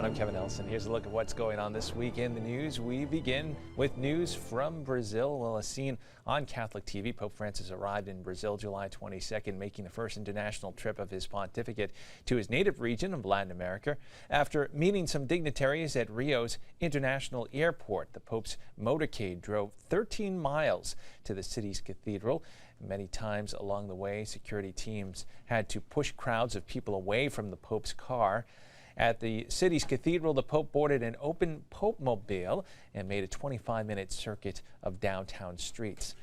I'm Kevin Nelson. Here's a look at what's going on this week in the news. We begin with news from Brazil. Well, as seen on Catholic TV, Pope Francis arrived in Brazil July 22nd, making the first international trip of his pontificate to his native region of Latin America. After meeting some dignitaries at Rio's International Airport, the Pope's motorcade drove 13 miles to the city's cathedral. Many times along the way, security teams had to push crowds of people away from the Pope's car. At the city's cathedral, the Pope boarded an open Pope-mobile and made a 25-minute circuit of downtown streets.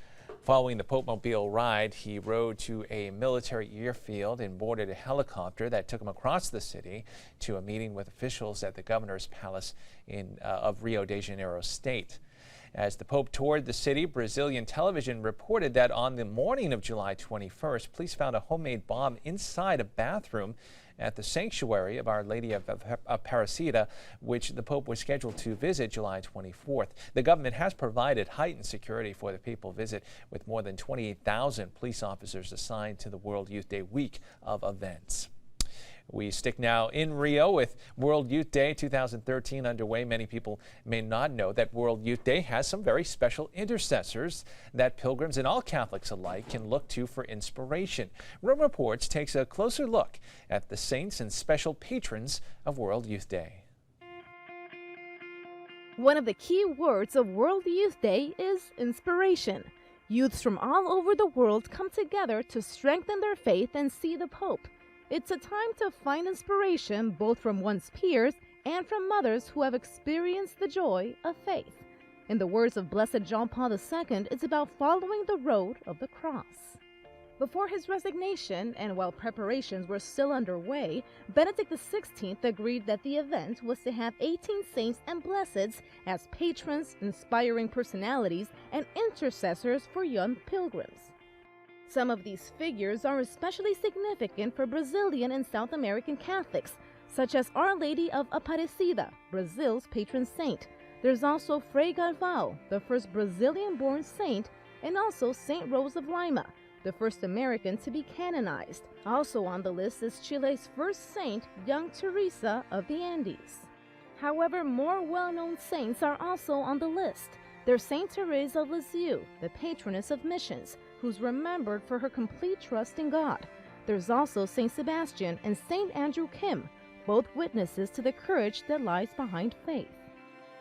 Following the Pope-mobile ride, he rode to a military airfield and boarded a helicopter that took him across the city to a meeting with officials at the governor's palace of Rio de Janeiro state. As the Pope toured the city, Brazilian television reported that on the morning of July 21st, police found a homemade bomb inside a bathroom at the sanctuary of Our Lady of Aparecida, which the Pope was scheduled to visit July 24th. The government has provided heightened security for the papal visit, with more than 28,000 police officers assigned to the World Youth Day week of events. We stick now in Rio with World Youth Day 2013 underway. Many people may not know that World Youth Day has some very special intercessors that pilgrims and all Catholics alike can look to for inspiration. Rome Reports takes a closer look at the saints and special patrons of World Youth Day. One of the key words of World Youth Day is inspiration. Youths from all over the world come together to strengthen their faith and see the Pope. It's a time to find inspiration both from one's peers and from others who have experienced the joy of faith. In the words of Blessed John Paul II, it's about following the road of the cross. Before his resignation, and while preparations were still underway, Benedict XVI agreed that the event was to have 18 saints and blesseds as patrons, inspiring personalities, and intercessors for young pilgrims. Some of these figures are especially significant for Brazilian and South American Catholics, such as Our Lady of Aparecida, Brazil's patron saint. There's also Frei Galvão, the first Brazilian-born saint, and also Saint Rose of Lima, the first American to be canonized. Also on the list is Chile's first saint, young Teresa of the Andes. However, more well-known saints are also on the list. There's Saint Teresa of Lisieux, the patroness of missions, who's remembered for her complete trust in God. There's also Saint Sebastian and Saint Andrew Kim, both witnesses to the courage that lies behind faith.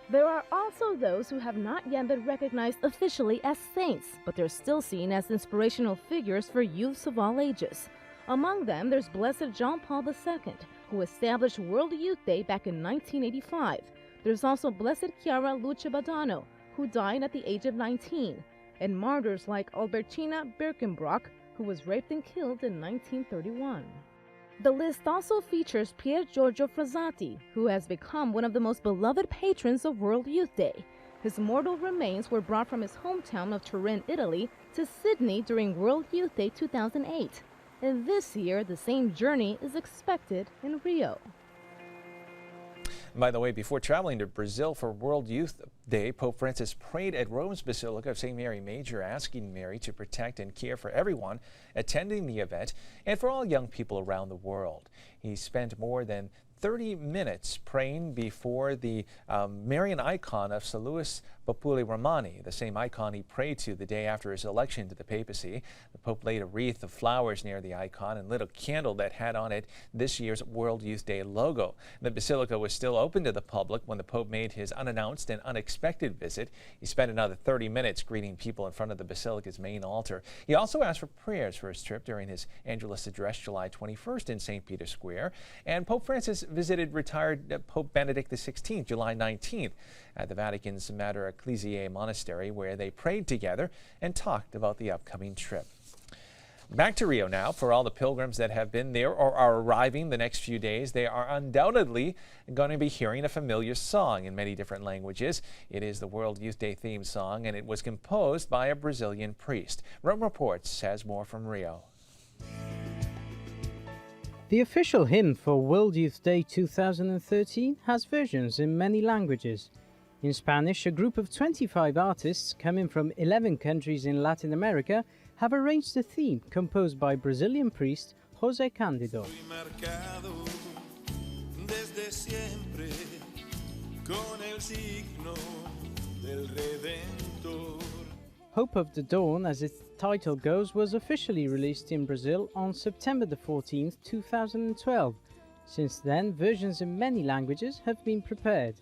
There are also those who have not yet been recognized officially as saints, but they're still seen as inspirational figures for youths of all ages. Among them, there's Blessed John Paul II, who established World Youth Day back in 1985. There's also Blessed Chiara Lucia Badano, who died at the age of 19, and martyrs like Albertina Birkenbrock, who was raped and killed in 1931. The list also features Pier Giorgio Frassati, who has become one of the most beloved patrons of World Youth Day. His mortal remains were brought from his hometown of Turin, Italy, to Sydney during World Youth Day 2008. And this year, the same journey is expected in Rio. By the way, before traveling to Brazil for World Youth Day, Pope Francis prayed at Rome's Basilica of St. Mary Major, asking Mary to protect and care for everyone attending the event and for all young people around the world. He spent more than 30 minutes praying before the Marian icon of Salus Populi Romani, the same icon he prayed to the day after his election to the papacy. The Pope laid a wreath of flowers near the icon and lit a candle that had on it this year's World Youth Day logo. The Basilica was still open to the public when the Pope made his unannounced and unexpected visit. He spent another 30 minutes greeting people in front of the Basilica's main altar. He also asked for prayers for his trip during his Angelus address July 21st in St. Peter's Square. And Pope Francis visited retired Pope Benedict XVI July 19th at the Vatican's Mater Ecclesiae Monastery, where they prayed together and talked about the upcoming trip. Back to Rio now. For all the pilgrims that have been there or are arriving the next few days, they are undoubtedly going to be hearing a familiar song in many different languages. It is the World Youth Day theme song, and it was composed by a Brazilian priest. Rome Reports has more from Rio. The official hymn for World Youth Day 2013 has versions in many languages. In Spanish, a group of 25 artists coming from 11 countries in Latin America have arranged a theme composed by Brazilian priest José Cândido. desde siempre con el signo del Redentor. Hope of the Dawn, as its title goes, was officially released in Brazil on September the 14th, 2012. Since then, versions in many languages have been prepared.